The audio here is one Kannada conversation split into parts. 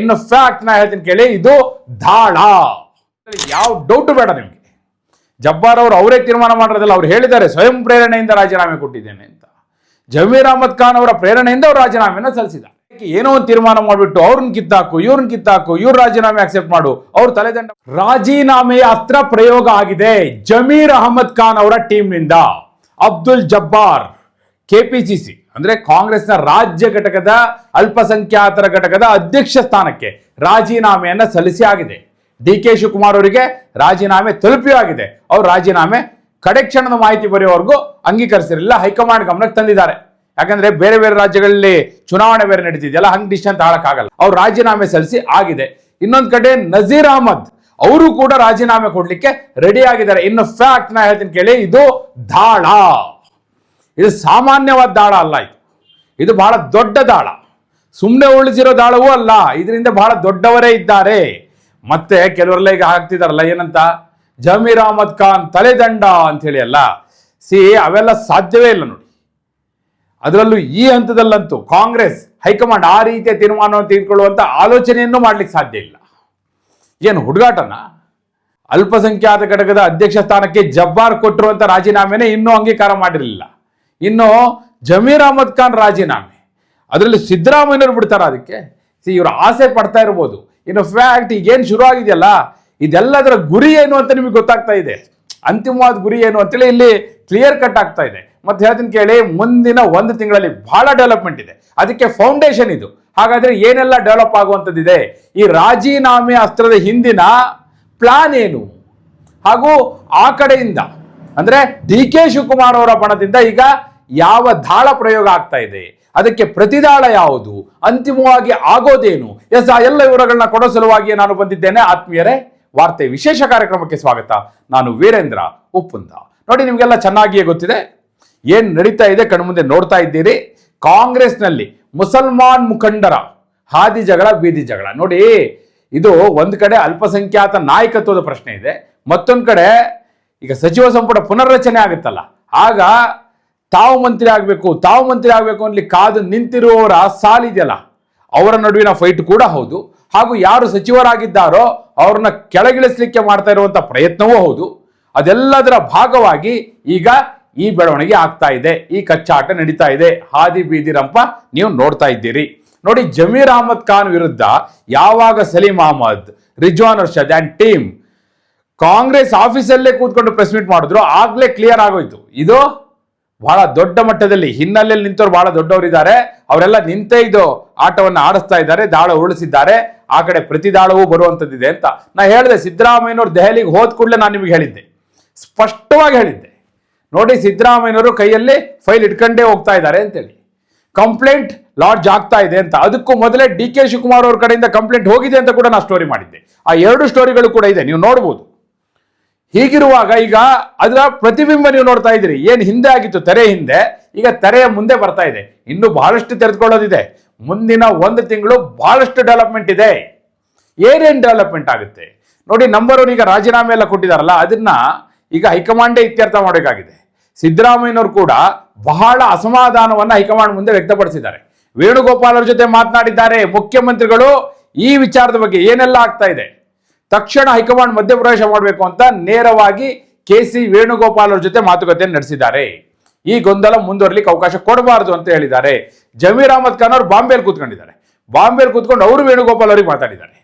ಇನ್ನು ಫ್ಯಾಕ್ಟ್ ನಾ ಹೇಳ್ತೀನಿ ಕೇಳಿ, ಇದು ದಾಳ, ಯಾವ ಡೌಟ್ ಬೇಡ ನಿಮ್ಗೆ. ಜಬ್ಬಾರ್ ಅವರು ಅವರೇ ತೀರ್ಮಾನ ಮಾಡಿರೋದಿಲ್ಲ, ಅವ್ರು ಹೇಳಿದ್ದಾರೆ ಸ್ವಯಂ ಪ್ರೇರಣೆಯಿಂದ ರಾಜೀನಾಮೆ ಕೊಟ್ಟಿದ್ದೇನೆ ಅಂತ. ಜಮೀರ್ ಅಹಮದ್ ಖಾನ್ ಅವರ ಪ್ರೇರಣೆಯಿಂದ ಅವರು ರಾಜೀನಾಮೆನ ಸಲ್ಲಿಸಿದ್ದಾರೆ. ಏನೋ ಒಂದು ತೀರ್ಮಾನ ಮಾಡಿಬಿಟ್ಟು ಅವ್ರನ್ನ ಕಿತ್ತಾಕು, ಇವ್ರನ್ನ ಕಿತ್ತಾಕು, ಇವ್ರ ರಾಜೀನಾಮೆ ಅಕ್ಸೆಪ್ಟ್ ಮಾಡು, ಅವ್ರ ತಲೆದಂಡ. ರಾಜೀನಾಮೆಯ ಅಸ್ತ್ರ ಪ್ರಯೋಗ ಆಗಿದೆ ಜಮೀರ್ ಅಹಮದ್ ಖಾನ್ ಅವರ ಟೀಮ್ ನಿಂದ. ಅಬ್ದುಲ್ ಜಬ್ಬಾರ್ ಕೆಪಿಸಿಸಿ ಅಂದ್ರೆ ಕಾಂಗ್ರೆಸ್ನ ರಾಜ್ಯ ಘಟಕದ ಅಲ್ಪಸಂಖ್ಯಾತರ ಘಟಕದ ಅಧ್ಯಕ್ಷ ಸ್ಥಾನಕ್ಕೆ ರಾಜೀನಾಮೆಯನ್ನ ಸಲ್ಲಿಸಿ ಆಗಿದೆ. ಡಿ ಕೆ ಶಿವಕುಮಾರ್ ಅವರಿಗೆ ರಾಜೀನಾಮೆ ತಲುಪಿಯೂ ಆಗಿದೆ. ಅವ್ರು ರಾಜೀನಾಮೆ ಕಡೆ ಕ್ಷಣದ ಮಾಹಿತಿ ಬರೆಯುವವರೆಗೂ ಅಂಗೀಕರಿಸಿರಲಿಲ್ಲ, ಹೈಕಮಾಂಡ್ ಗಮನಕ್ಕೆ ತಂದಿದ್ದಾರೆ. ಯಾಕಂದ್ರೆ ಬೇರೆ ಬೇರೆ ರಾಜ್ಯಗಳಲ್ಲಿ ಚುನಾವಣೆ ಬೇರೆ ನಡೀತಿದೆಯಲ್ಲ, ಹಂಗೆ ಡಿಸಿಷನ್ ತಗೊಳಕ್ಕಾಗಲ್ಲ. ಅವ್ರು ರಾಜೀನಾಮೆ ಸಲ್ಲಿಸಿ ಆಗಿದೆ. ಇನ್ನೊಂದು ಕಡೆ ನಜೀರ್ ಅಹಮದ್ ಅವರು ಕೂಡ ರಾಜೀನಾಮೆ ಕೊಡ್ಲಿಕ್ಕೆ ರೆಡಿ ಆಗಿದ್ದಾರೆ. ಇನ್ನು ಫ್ಯಾಕ್ಟ್ ನಾ ಹೇಳ್ತೀನಿ ಕೇಳಿ, ಇದು ದಾಳ, ಇದು ಸಾಮಾನ್ಯವಾದ ದಾಳ ಅಲ್ಲ, ಇದು ಬಹಳ ದೊಡ್ಡ ದಾಳ. ಸುಮ್ಮನೆ ಉಳಿಸಿರೋ ದಾಳವೂ ಅಲ್ಲ, ಇದರಿಂದ ಬಹಳ ದೊಡ್ಡವರೇ ಇದ್ದಾರೆ. ಮತ್ತೆ ಕೆಲವರೆಲ್ಲ ಈಗ ಹಾಕ್ತಿದಾರಲ್ಲ, ಏನಂತ ಜಮೀರ್ ಅಹಮದ್ ಖಾನ್ ತಲೆದಂಡ ಅಂತ ಹೇಳಿ ಅಲ್ಲ. ಅವೆಲ್ಲ ಸಾಧ್ಯವೇ ಇಲ್ಲ ನೋಡಿ. ಅದರಲ್ಲೂ ಈ ಹಂತದಲ್ಲಂತೂ ಕಾಂಗ್ರೆಸ್ ಹೈಕಮಾಂಡ್ ಆ ರೀತಿಯ ತೀರ್ಮಾನವನ್ನು ತೆಗೆದುಕೊಳ್ಳುವಂತ ಆಲೋಚನೆಯನ್ನು ಮಾಡ್ಲಿಕ್ಕೆ ಸಾಧ್ಯ ಇಲ್ಲ. ಏನು ಹುಡುಗಾಟನ? ಅಲ್ಪಸಂಖ್ಯಾತ ಘಟಕದ ಅಧ್ಯಕ್ಷ ಸ್ಥಾನಕ್ಕೆ ಜಬ್ಬಾರ್ ಕೊಟ್ಟಿರುವಂತ ರಾಜೀನಾಮೆನೇ ಇನ್ನೂ ಅಂಗೀಕಾರ ಮಾಡಿರಲಿಲ್ಲ. ಇನ್ನು ಜಮೀರ್ ಅಹಮದ್ ಖಾನ್ ರಾಜೀನಾಮೆ, ಅದರಲ್ಲಿ ಸಿದ್ದರಾಮಯ್ಯನವರು ಬಿಡ್ತಾರ ಅದಕ್ಕೆ? ಇವರು ಆಸೆ ಪಡ್ತಾ ಇರ್ಬೋದು. ಇನ್ನು ಫ್ಯಾಕ್ಟ್ ಈಗೇನು ಶುರು ಆಗಿದೆಯಲ್ಲ, ಇದೆಲ್ಲದರ ಗುರಿ ಏನು ಅಂತ ನಿಮಗೆ ಗೊತ್ತಾಗ್ತಾ ಇದೆ. ಅಂತಿಮವಾದ ಗುರಿ ಏನು ಅಂತೇಳಿ ಇಲ್ಲಿ ಕ್ಲಿಯರ್ ಕಟ್ ಆಗ್ತಾ ಇದೆ. ಮತ್ತೆ ಹೇಳ್ತೀನಿ ಕೇಳಿ, ಮುಂದಿನ 1 ತಿಂಗಳಲ್ಲಿ ಬಹಳ ಡೆವಲಪ್ಮೆಂಟ್ ಇದೆ, ಅದಕ್ಕೆ ಫೌಂಡೇಶನ್ ಇದು. ಹಾಗಾದ್ರೆ ಏನೆಲ್ಲ ಡೆವಲಪ್ ಆಗುವಂಥದ್ದಿದೆ, ಈ ರಾಜೀನಾಮೆ ಅಸ್ತ್ರದ ಹಿಂದಿನ ಪ್ಲಾನ್ ಏನು, ಹಾಗೂ ಆ ಕಡೆಯಿಂದ ಅಂದ್ರೆ ಡಿ ಕೆ ಶಿವಕುಮಾರ್ ಅವರ ಬಣದಿಂದ ಈಗ ಯಾವ ದಾಳ ಪ್ರಯೋಗ ಆಗ್ತಾ ಇದೆ, ಅದಕ್ಕೆ ಪ್ರತಿದಾಳ ಯಾವುದು, ಅಂತಿಮವಾಗಿ ಆಗೋದೇನು, ಆ ಎಲ್ಲ ವಿವರಗಳನ್ನ ಕೊಡೋ ಸಲುವಾಗಿ ನಾನು ಬಂದಿದ್ದೇನೆ. ಆತ್ಮೀಯರೇ, ವಾರ್ತೆ ವಿಶೇಷ ಕಾರ್ಯಕ್ರಮಕ್ಕೆ ಸ್ವಾಗತ. ನಾನು ವೀರೇಂದ್ರ ಉಪ್ಪುಂದ. ನೋಡಿ, ನಿಮಗೆಲ್ಲ ಚೆನ್ನಾಗಿಯೇ ಗೊತ್ತಿದೆ ಏನ್ ನಡೀತಾ ಇದೆ, ಕಣ್ಮುಂದೆ ನೋಡ್ತಾ ಇದ್ದೀರಿ. ಕಾಂಗ್ರೆಸ್ನಲ್ಲಿ ಮುಸಲ್ಮಾನ್ ಮುಖಂಡರ ಹಾದಿ ಜಗಳ, ಬೀದಿ ಜಗಳ. ನೋಡಿ, ಇದು ಒಂದ್ ಕಡೆ ಅಲ್ಪಸಂಖ್ಯಾತ ನಾಯಕತ್ವದ ಪ್ರಶ್ನೆ ಇದೆ, ಮತ್ತೊಂದ್ ಕಡೆ ಈಗ ಸಚಿವ ಸಂಪುಟ ಪುನರ್ರಚನೆ ಆಗುತ್ತಲ್ಲ, ಆಗ ತಾವು ಮಂತ್ರಿ ಆಗ್ಬೇಕು ಅನ್ಲಿ ಕಾದು ನಿಂತಿರುವವರ ಸಾಲಿದೆಯಲ್ಲ, ಅವರ ನಡುವಿನ ಫೈಟ್ ಕೂಡ ಹೌದು. ಹಾಗೂ ಯಾರು ಸಚಿವರಾಗಿದ್ದಾರೋ ಅವ್ರನ್ನ ಕೆಳಗಿಳಿಸ್ಲಿಕ್ಕೆ ಮಾಡ್ತಾ ಇರುವಂತ ಪ್ರಯತ್ನವೂ ಹೌದು. ಅದೆಲ್ಲದರ ಭಾಗವಾಗಿ ಈಗ ಈ ಬೆಳವಣಿಗೆ ಆಗ್ತಾ ಇದೆ, ಈ ಕಚ್ಚಾಟ ನಡೀತಾ ಇದೆ. ಹಾದಿ ಬೀದಿ ರಂಪ ನೀವು ನೋಡ್ತಾ ಇದ್ದೀರಿ. ನೋಡಿ, ಜಮೀರ್ ಅಹಮದ್ ಖಾನ್ ವಿರುದ್ಧ ಯಾವಾಗ ಸಲೀಂ ಅಹಮದ್, ರಿಜ್ವಾನ್ ಅರ್ಷದ್ ಅಂಡ್ ಟೀಮ್ ಕಾಂಗ್ರೆಸ್ ಆಫೀಸಲ್ಲೇ ಕೂತ್ಕೊಂಡು ಪ್ರೆಸ್ ಮೀಟ್ ಮಾಡಿದ್ರು, ಆಗ್ಲೇ ಕ್ಲಿಯರ್ ಆಗೋಯ್ತು. ಇದು ಬಹಳ ದೊಡ್ಡ ಮಟ್ಟದಲ್ಲಿ ಹಿನ್ನೆಲೆಯಲ್ಲಿ ನಿಂತವ್ರು ಬಹಳ ದೊಡ್ಡವರಿದ್ದಾರೆ. ಅವರೆಲ್ಲ ನಿಂತೇ ಇದು ಆಟವನ್ನು ಆಡಿಸ್ತಾ ಇದ್ದಾರೆ, ದಾಳ ಉರುಳಿಸಿದ್ದಾರೆ. ಆ ಕಡೆ ಪ್ರತಿ ದಾಳವೂ ಬರುವಂತದ್ದಿದೆ ಅಂತ ನಾ ಹೇಳಿದೆ. ಸಿದ್ದರಾಮಯ್ಯನವರು ದೆಹಲಿಗೆ ಹೋದ ಕೂಡಲೇ ನಾನು ನಿಮಗೆ ಹೇಳಿದ್ದೆ, ಸ್ಪಷ್ಟವಾಗಿ ಹೇಳಿದ್ದೆ. ನೋಡಿ, ಸಿದ್ದರಾಮಯ್ಯನವರು ಕೈಯಲ್ಲಿ ಫೈಲ್ ಇಟ್ಕೊಂಡೇ ಹೋಗ್ತಾ ಇದ್ದಾರೆ ಅಂತೇಳಿ, ಕಂಪ್ಲೇಂಟ್ ಲಾಡ್ಜ್ ಆಗ್ತಾ ಇದೆ ಅಂತ. ಅದಕ್ಕೂ ಮೊದಲೇ ಡಿ ಕೆ ಶಿವಕುಮಾರ್ ಅವ್ರ ಕಡೆಯಿಂದ ಕಂಪ್ಲೇಂಟ್ ಹೋಗಿದೆ ಅಂತ ಕೂಡ ನಾನು ಸ್ಟೋರಿ ಮಾಡಿದ್ದೆ. ಆ 2 ಸ್ಟೋರಿಗಳು ಕೂಡ ಇದೆ, ನೀವು ನೋಡ್ಬೋದು. ಹೀಗಿರುವಾಗ ಈಗ ಅದರ ಪ್ರತಿಬಿಂಬ ನೀವು ನೋಡ್ತಾ ಇದ್ದೀರಿ. ಏನ್ ಹಿಂದೆ ಆಗಿತ್ತು ತೆರೆ ಹಿಂದೆ, ಈಗ ತೆರೆಯ ಮುಂದೆ ಬರ್ತಾ ಇದೆ. ಇನ್ನು ಬಹಳಷ್ಟು ತೆರೆದುಕೊಳ್ಳೋದಿದೆ. ಮುಂದಿನ 1 ತಿಂಗಳು ಬಹಳಷ್ಟು ಡೆವಲಪ್ಮೆಂಟ್ ಇದೆ. ಏನೇನ್ ಡೆವಲಪ್ಮೆಂಟ್ ಆಗುತ್ತೆ ನೋಡಿ. ನಂಬರ್ 1 ಈಗ ರಾಜೀನಾಮೆ ಎಲ್ಲ ಕೊಟ್ಟಿದಾರಲ್ಲ, ಅದನ್ನ ಈಗ ಹೈಕಮಾಂಡೇ ಇತ್ಯರ್ಥ ಮಾಡಬೇಕಾಗಿದೆ. ಸಿದ್ದರಾಮಯ್ಯನವರು ಕೂಡ ಬಹಳ ಅಸಮಾಧಾನವನ್ನ ಹೈಕಮಾಂಡ್ ಮುಂದೆ ವ್ಯಕ್ತಪಡಿಸಿದ್ದಾರೆ. ವೇಣುಗೋಪಾಲ್ ಅವ್ರ ಜೊತೆ ಮಾತನಾಡಿದ್ದಾರೆ ಮುಖ್ಯಮಂತ್ರಿಗಳು. ಈ ವಿಚಾರದ ಬಗ್ಗೆ ಏನೆಲ್ಲ ಆಗ್ತಾ ಇದೆ, ತಕ್ಷಣ ಹೈಕಮಾಂಡ್ ಮಧ್ಯಪ್ರವೇಶ ಮಾಡಬೇಕು ಅಂತ ನೇರವಾಗಿ KC ವೇಣುಗೋಪಾಲ್ ಅವ್ರ ಜೊತೆ ಮಾತುಕತೆಯನ್ನು ನಡೆಸಿದ್ದಾರೆ. ಈ ಗೊಂದಲ ಮುಂದುವರಲಿಕ್ಕೆ ಅವಕಾಶ ಕೊಡಬಾರದು ಅಂತ ಹೇಳಿದ್ದಾರೆ. ಜಮೀರ್ ಅಹಮದ್ ಖಾನ್ ಅವರು ಬಾಂಬೆಯಲ್ಲಿ ಕೂತ್ಕೊಂಡಿದ್ದಾರೆ. ಬಾಂಬೆಯಲ್ಲಿ ಕೂತ್ಕೊಂಡು ಅವರು ವೇಣುಗೋಪಾಲ್ ಅವರಿಗೆ ಮಾತಾಡಿದ್ದಾರೆ.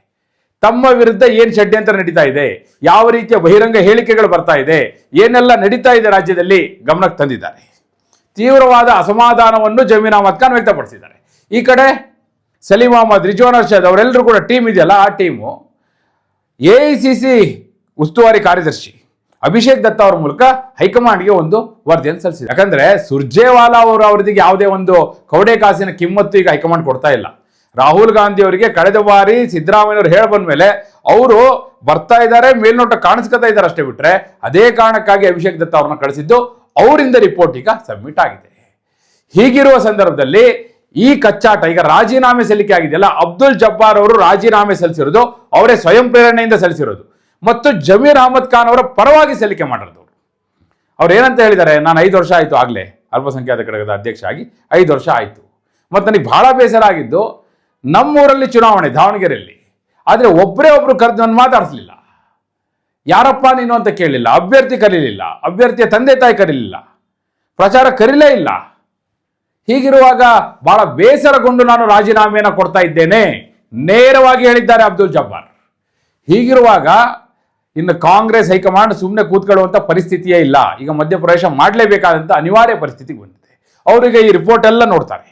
ತಮ್ಮ ವಿರುದ್ಧ ಏನ್ ಷಡ್ಯಂತ್ರ ನಡೀತಾ ಇದೆ, ಯಾವ ರೀತಿಯ ಬಹಿರಂಗ ಹೇಳಿಕೆಗಳು ಬರ್ತಾ ಇದೆ, ಏನೆಲ್ಲ ನಡೀತಾ ಇದೆ ರಾಜ್ಯದಲ್ಲಿ ಗಮನಕ್ಕೆ ತಂದಿದ್ದಾರೆ. ತೀವ್ರವಾದ ಅಸಮಾಧಾನವನ್ನು ಜಮೀರ್ ಅಹಮದ್ ಖಾನ್ ವ್ಯಕ್ತಪಡಿಸಿದ್ದಾರೆ. ಈ ಕಡೆ ಸಲೀಂ ಅಹಮದ್, ರಿಜ್ವಾನ್ ಅರ್ಷದ್ ಅವರೆಲ್ಲರೂ ಕೂಡ ಟೀಮ್ ಇದೆಯಲ್ಲ, ಆ ಟೀಮು AICC ಉಸ್ತುವಾರಿ ಕಾರ್ಯದರ್ಶಿ ಅಭಿಷೇಕ್ ದತ್ತ ಅವರ ಮೂಲಕ ಹೈಕಮಾಂಡ್ಗೆ ಒಂದು ವರದಿಯನ್ನು ಸಲ್ಲಿಸಿದೆ. ಯಾಕಂದ್ರೆ ಸುರ್ಜೇವಾಲಾ ಅವರು ಅವರಿಗೆ ಯಾವುದೇ ಒಂದು ಕವಡೆ ಕಾಸಿನ ಕಿಮ್ಮತ್ತು ಈಗ ಹೈಕಮಾಂಡ್ ಕೊಡ್ತಾ ಇಲ್ಲ. ರಾಹುಲ್ ಗಾಂಧಿ ಅವರಿಗೆ ಕಳೆದ ಬಾರಿ ಸಿದ್ದರಾಮಯ್ಯವರು ಹೇಳಿ ಬಂದ ಮೇಲೆ ಅವರು ಬರ್ತಾ ಇದ್ದಾರೆ, ಮೇಲ್ನೋಟ ಕಾಣಿಸ್ಕೊತಾ ಇದ್ದಾರೆ ಅಷ್ಟೇ ಬಿಟ್ರೆ, ಅದೇ ಕಾರಣಕ್ಕಾಗಿ ಅಭಿಷೇಕ್ ದತ್ತ ಅವ್ರನ್ನ ಕಳಿಸಿದ್ದು. ಅವರಿಂದ ರಿಪೋರ್ಟ್ ಈಗ ಸಬ್ಮಿಟ್ ಆಗಿದೆ. ಹೀಗಿರುವ ಸಂದರ್ಭದಲ್ಲಿ ಈ ಕಚ್ಚಾಟ ಈಗ ರಾಜೀನಾಮೆ ಸಲ್ಲಿಕೆ ಆಗಿದೆಯಲ್ಲ, ಅಬ್ದುಲ್ ಜಬ್ಬಾರ್ ಅವರು ರಾಜೀನಾಮೆ ಸಲ್ಲಿಸಿರೋದು ಅವರೇ ಸ್ವಯಂ ಪ್ರೇರಣೆಯಿಂದ ಸಲ್ಲಿಸಿರೋದು, ಮತ್ತು ಜಮೀರ್ ಅಹಮದ್ ಖಾನ್ ಅವರ ಪರವಾಗಿ ಸಲ್ಲಿಕೆ ಮಾಡಿರೋದು. ಅವ್ರು ಏನಂತ ಹೇಳಿದ್ದಾರೆ, ನಾನು 5 ವರ್ಷ ಆಯ್ತು ಆಗ್ಲೇ ಅಲ್ಪಸಂಖ್ಯಾತ ಘಟಕದ ಅಧ್ಯಕ್ಷ ಆಗಿ 5 ವರ್ಷ ಆಯ್ತು. ಮತ್ತು ನನಗೆ ಬಹಳ ಬೇಸರ ಆಗಿದ್ದು, ನಮ್ಮೂರಲ್ಲಿ ಚುನಾವಣೆ ದಾವಣಗೆರೆಯಲ್ಲಿ, ಆದರೆ ಒಬ್ಬರೇ ಒಬ್ರು ಕರೆದು ನನ್ನ ಮಾತಾಡಿಸ್ಲಿಲ್ಲ. ಯಾರಪ್ಪ ನೀನು ಅಂತ ಕೇಳಲಿಲ್ಲ, ಅಭ್ಯರ್ಥಿ ಕರೀಲಿಲ್ಲ, ಅಭ್ಯರ್ಥಿಯ ತಂದೆ ತಾಯಿ ಕರೀಲಿಲ್ಲ, ಪ್ರಚಾರ ಕರೀಲೇ ಇಲ್ಲ. ಹೀಗಿರುವಾಗ ಬಹಳ ಬೇಸರಗೊಂಡು ನಾನು ರಾಜೀನಾಮೆಯನ್ನು ಕೊಡ್ತಾ ಇದ್ದೇನೆ ನೇರವಾಗಿ ಹೇಳಿದ್ದಾರೆ ಅಬ್ದುಲ್ ಜಬ್ಬಾರ್. ಹೀಗಿರುವಾಗ ಇನ್ನು ಕಾಂಗ್ರೆಸ್ ಹೈಕಮಾಂಡ್ ಸುಮ್ಮನೆ ಕೂತ್ಕೊಳ್ಳುವಂಥ ಪರಿಸ್ಥಿತಿಯೇ ಇಲ್ಲ. ಈಗ ಮಧ್ಯಪ್ರವೇಶ ಮಾಡಲೇಬೇಕಾದಂಥ ಅನಿವಾರ್ಯ ಪರಿಸ್ಥಿತಿಗೆ ಬಂದಿದೆ. ಅವರಿಗೆ ಈ ರಿಪೋರ್ಟ್ ಎಲ್ಲ ನೋಡ್ತಾರೆ.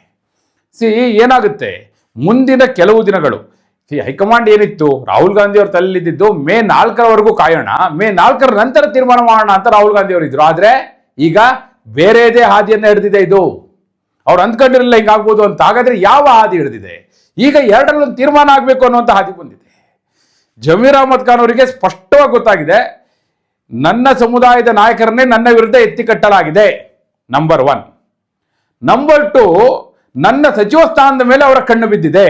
ಏನಾಗುತ್ತೆ ಮುಂದಿನ ಕೆಲವು ದಿನಗಳು. ಹೈಕಮಾಂಡ್ ಏನಿತ್ತು, ರಾಹುಲ್ ಗಾಂಧಿ ಅವರು ತಲೆಯಲ್ಲಿದ್ದು ಮೇ 4ರವರೆಗೂ ಕಾಯೋಣ, ಮೇ 4ರ ನಂತರ ತೀರ್ಮಾನ ಮಾಡೋಣ ಅಂತ ರಾಹುಲ್ ಗಾಂಧಿ ಅವರು ಇದ್ರು. ಆದರೆ ಈಗ ಬೇರೆದೇ ಹಾದಿಯನ್ನು ಹಿಡಿದಿದೆ ಇದು. ಅವ್ರು ಅಂದ್ಕೊಂಡಿರಲಿಲ್ಲ ಹಿಂಗಾಗ್ಬೋದು ಅಂತ. ಹಾಗಾದ್ರೆ ಯಾವ ಹಾದಿ ಹಿಡಿದಿದೆ? ಈಗ ಎರಡರಲ್ಲೊಂದು ತೀರ್ಮಾನ ಆಗಬೇಕು ಅನ್ನುವಂಥ ಹಾದಿ ಬಂದಿದೆ. ಜಮೀರ್ ಅಹಮದ್ ಖಾನ್ ಅವರಿಗೆ ಸ್ಪಷ್ಟವಾಗಿ ಗೊತ್ತಾಗಿದೆ, ನನ್ನ ಸಮುದಾಯದ ನಾಯಕರನ್ನೇ ನನ್ನ ವಿರುದ್ಧ ಎತ್ತಿ ಕಟ್ಟಲಾಗಿದೆ, ನಂಬರ್ 1. ನಂಬರ್ 2, ನನ್ನ ಸಚಿವ ಸ್ಥಾನದ ಮೇಲೆ ಅವರ ಕಣ್ಣು ಬಿದ್ದಿದೆ.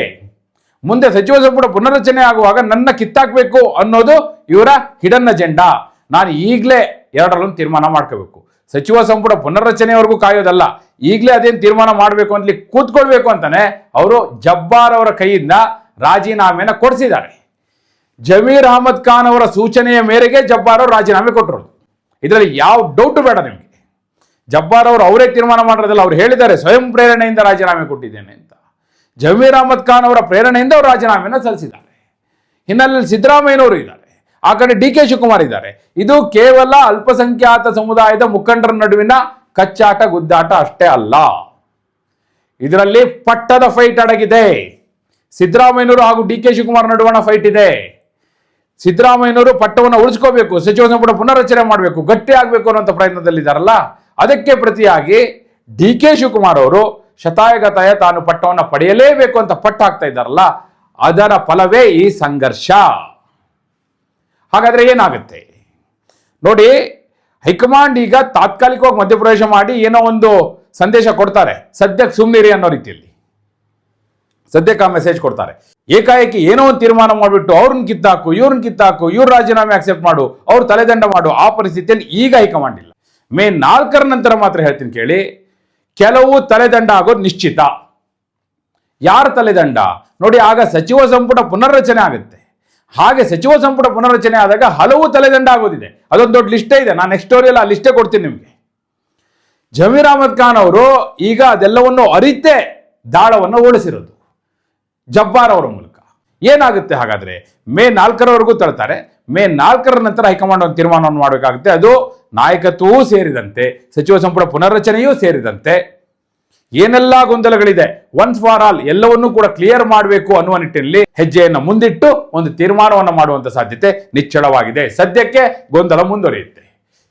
ಮುಂದೆ ಸಚಿವ ಸಂಪುಟ ಪುನರ್ರಚನೆ ಆಗುವಾಗ ನನ್ನ ಕಿತ್ತಾಕಬೇಕು ಅನ್ನೋದು ಇವರ ಹಿಡನ್ ಅಜೆಂಡಾ. ನಾನು ಈಗಲೇ ಎರಡರಲ್ಲೊಂದು ತೀರ್ಮಾನ ಮಾಡ್ಕೋಬೇಕು. ಸಚಿವ ಸಂಪುಟ ಪುನರ್ರಚನೆವರೆಗೂ ಕಾಯೋದಲ್ಲ, ಈಗಲೇ ಅದೇನು ತೀರ್ಮಾನ ಮಾಡಬೇಕು ಅಂತಲಿ ಕೂತ್ಕೊಳ್ಬೇಕು ಅಂತಾನೆ ಅವರು ಜಬ್ಬಾರ್ ಅವರ ಕೈಯಿಂದ ರಾಜೀನಾಮೆನ ಕೊಡಿಸಿದ್ದಾರೆ. ಜಮೀರ್ ಅಹಮದ್ ಖಾನ್ ಅವರ ಸೂಚನೆಯ ಮೇರೆಗೆ ಜಬ್ಬಾರ್ ಅವರು ರಾಜೀನಾಮೆ ಕೊಟ್ಟರು. ಇದರಲ್ಲಿ ಯಾವ ಡೌಟು ಬೇಡ ನಿಮಗೆ. ಜಬ್ಬಾರ್ ಅವರು ಅವರೇ ತೀರ್ಮಾನ ಮಾಡಿರೋದಲ್ಲ, ಅವ್ರು ಹೇಳಿದ್ದಾರೆ ಸ್ವಯಂ ಪ್ರೇರಣೆಯಿಂದ ರಾಜೀನಾಮೆ ಕೊಟ್ಟಿದ್ದೇನೆ ಅಂತ. ಜಮೀರ್ ಅಹಮದ್ ಖಾನ್ ಅವರ ಪ್ರೇರಣೆಯಿಂದ ಅವರು ರಾಜೀನಾಮೆಯನ್ನು ಸಲ್ಲಿಸಿದ್ದಾರೆ. ಹಿನ್ನೆಲೆಯಲ್ಲಿ ಸಿದ್ದರಾಮಯ್ಯನವರು ಇದ್ದಾರೆ, ಆ ಕಡೆ ಡಿ ಕೆ ಶಿವಕುಮಾರ್ ಇದ್ದಾರೆ. ಇದು ಕೇವಲ ಅಲ್ಪಸಂಖ್ಯಾತ ಸಮುದಾಯದ ಮುಖಂಡರ ನಡುವಿನ ಕಚ್ಚಾಟ ಗುದ್ದಾಟ ಅಷ್ಟೇ ಅಲ್ಲ, ಇದರಲ್ಲಿ ಪಟ್ಟದ ಫೈಟ್ ಅಡಗಿದೆ. ಸಿದ್ದರಾಮಯ್ಯನವರು ಹಾಗೂ ಡಿ ಕೆ ಶಿವಕುಮಾರ್ ನಡುವಣ ಫೈಟ್ ಇದೆ. ಸಿದ್ದರಾಮಯ್ಯನವರು ಪಟ್ಟವನ್ನು ಉಳಿಸ್ಕೋಬೇಕು, ಸಚಿವ ಸಂಪುಟ ಪುನರ್ರಚನೆ ಮಾಡಬೇಕು, ಗಟ್ಟಿ ಆಗಬೇಕು ಅನ್ನೋಂಥ ಪ್ರಯತ್ನದಲ್ಲಿದ್ದಾರಲ್ಲ, ಅದಕ್ಕೆ ಪ್ರತಿಯಾಗಿ ಡಿ ಕೆ ಶಿವಕುಮಾರ್ ಅವರು ಶತಾಯಗತಾಯ ತಾನು ಪಟ್ಟವನ್ನು ಪಡೆಯಲೇಬೇಕು ಅಂತ ಪಟ್ಟು ಹಾಕ್ತಾ ಇದ್ದಾರಲ್ಲ, ಅದರ ಫಲವೇ ಈ ಸಂಘರ್ಷ. ಹಾಗಾದ್ರೆ ಏನಾಗುತ್ತೆ ನೋಡಿ. ಹೈಕಮಾಂಡ್ ಈಗ ತಾತ್ಕಾಲಿಕವಾಗಿ ಮಧ್ಯಪ್ರವೇಶ ಮಾಡಿ ಏನೋ ಒಂದು ಸಂದೇಶ ಕೊಡ್ತಾರೆ, ಸದ್ಯಕ್ಕೆ ಸುಮ್ಮನಿರಿ ಅನ್ನೋ ರೀತಿಯಲ್ಲಿ ಸದ್ಯಕ್ಕೆ ಆ ಮೆಸೇಜ್ ಕೊಡ್ತಾರೆ. ಏಕಾಏಕಿ ಏನೋ ಒಂದು ತೀರ್ಮಾನ ಮಾಡಿಬಿಟ್ಟು ಅವ್ರನ್ನ ಕಿತ್ತಾಕು, ಇವ್ರನ್ನ ಕಿತ್ತಾಕು, ಇವ್ರ ರಾಜೀನಾಮೆ ಅಕ್ಸೆಪ್ಟ್ ಮಾಡು, ಅವ್ರು ತಲೆದಂಡ ಮಾಡು, ಆ ಪರಿಸ್ಥಿತಿಯಲ್ಲಿ ಈಗ ಹೈಕಮಾಂಡ್ ಇಲ್ಲ. ಮೇ 4ರ ನಂತರ ಮಾತ್ರ ಹೇಳ್ತೀನಿ ಕೇಳಿ, ಕೆಲವು ತಲೆದಂಡ ಆಗೋದು ನಿಶ್ಚಿತ. ಯಾರ ತಲೆದಂಡ ನೋಡಿ, ಆಗ ಸಚಿವ ಸಂಪುಟ ಪುನರ್ರಚನೆ ಆಗುತ್ತೆ. ಹಾಗೆ ಸಚಿವ ಸಂಪುಟ ಪುನರ್ರಚನೆ ಆದಾಗ ಹಲವು ತಲೆದಂಡ ಆಗೋದಿದೆ. ಅದೊಂದು ದೊಡ್ಡ ಲಿಸ್ಟೇ ಇದೆ, ನಾನು ನೆಕ್ಸ್ಟ್ ಸ್ಟೋರಿಯಲ್ಲಿ ಆ ಲಿಸ್ಟೇ ಕೊಡ್ತೀನಿ ನಿಮಗೆ. ಜಮೀರ್ ಅಹಮದ್ ಖಾನ್ ಅವರು ಈಗ ಅದೆಲ್ಲವನ್ನು ಅರಿತೇ ದಾಳವನ್ನು ಓಡಿಸಿರೋದು ಜಬ್ಬಾರ್ ಅವರ ಮೂಲಕ. ಏನಾಗುತ್ತೆ ಹಾಗಾದ್ರೆ, ಮೇ 4ರವರೆಗೂ ತಳ್ತಾರೆ. ಮೇ 4ರ ನಂತರ ಹೈಕಮಾಂಡ್ ಒಂದು ತೀರ್ಮಾನವನ್ನು ಮಾಡಬೇಕಾಗುತ್ತೆ. ಅದು ನಾಯಕತ್ವವೂ ಸೇರಿದಂತೆ, ಸಚಿವ ಸಂಪುಟ ಪುನರ್ರಚನೆಯೂ ಸೇರಿದಂತೆ ಏನೆಲ್ಲ ಗೊಂದಲಗಳಿದೆ ಒನ್ಸ್ ಫಾರ್ ಆಲ್ ಎಲ್ಲವನ್ನೂ ಕೂಡ ಕ್ಲಿಯರ್ ಮಾಡಬೇಕು ಅನ್ನುವ ನಿಟ್ಟಿನಲ್ಲಿ ಹೆಜ್ಜೆಯನ್ನು ಮುಂದಿಟ್ಟು ಒಂದು ತೀರ್ಮಾನವನ್ನು ಮಾಡುವಂತ ಸಾಧ್ಯತೆ ನಿಚ್ಚಳವಾಗಿದೆ. ಸದ್ಯಕ್ಕೆ ಗೊಂದಲ ಮುಂದುವರಿಯುತ್ತೆ,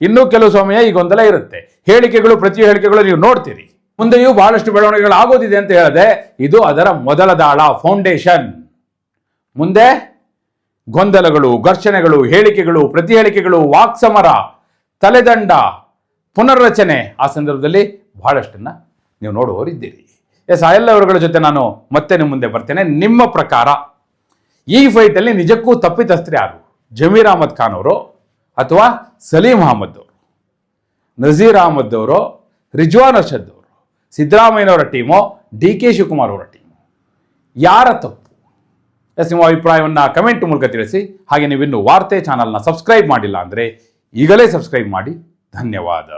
ಇನ್ನೂ ಕೆಲವು ಸಮಯ ಈ ಗೊಂದಲ ಇರುತ್ತೆ. ಹೇಳಿಕೆಗಳು, ಪ್ರತಿ ಹೇಳಿಕೆಗಳು ನೀವು ನೋಡ್ತೀರಿ. ಮುಂದೆಯೂ ಬಹಳಷ್ಟು ಬೆಳವಣಿಗೆಗಳು ಆಗೋದಿದೆ ಅಂತ ಹೇಳಿದೆ. ಇದು ಅದರ ಮೊದಲ ದಾಳ, ಫೌಂಡೇಶನ್. ಮುಂದೆ ಗೊಂದಲಗಳು, ಘರ್ಷಣೆಗಳು, ಹೇಳಿಕೆಗಳು, ಪ್ರತಿ ಹೇಳಿಕೆಗಳು, ವಾಕ್ಸಮರ, ತಲೆದಂಡ, ಪುನರ್ರಚನೆ, ಆ ಸಂದರ್ಭದಲ್ಲಿ ಬಹಳಷ್ಟನ್ನ ನೀವು ನೋಡುವವರಿದ್ದೀರಿ. ಆ ಎಲ್ಲವರುಗಳ ಜೊತೆ ನಾನು ಮತ್ತೆ ನಿಮ್ಮ ಮುಂದೆ ಬರ್ತೇನೆ. ನಿಮ್ಮ ಪ್ರಕಾರ ಈ ಫೈಟಲ್ಲಿ ನಿಜಕ್ಕೂ ತಪ್ಪಿತಸ್ಥರು ಯಾರು? ಜಮೀರ್ ಅಹಮದ್ ಖಾನ್ ಅವರು ಅಥವಾ ಸಲೀಂ ಅಹಮದ್ ಅವರು, ನಜೀರ್ ಅಹಮದ್ ಅವರು, ರಿಜ್ವಾನ್ ಅರ್ಷದ್ ಅವರು, ಸಿದ್ದರಾಮಯ್ಯನವರ ಟೀಮೋ ಡಿ ಕೆ ಶಿವಕುಮಾರ್ ಅವರ ಟೀಮು? ಯಾರ ತಪ್ಪು? ನಿಮ್ಮ ಅಭಿಪ್ರಾಯವನ್ನು ಕಮೆಂಟ್ ಮೂಲಕ ತಿಳಿಸಿ. ಹಾಗೆ ನೀವಿನ್ನು ವಾರ್ತೆ ಚಾನಲ್ನ ಸಬ್ಸ್ಕ್ರೈಬ್ ಮಾಡಿಲ್ಲ ಅಂದರೆ ಈಗಲೇ ಸಬ್ಸ್ಕ್ರೈಬ್ ಮಾಡಿ. ಧನ್ಯವಾದ.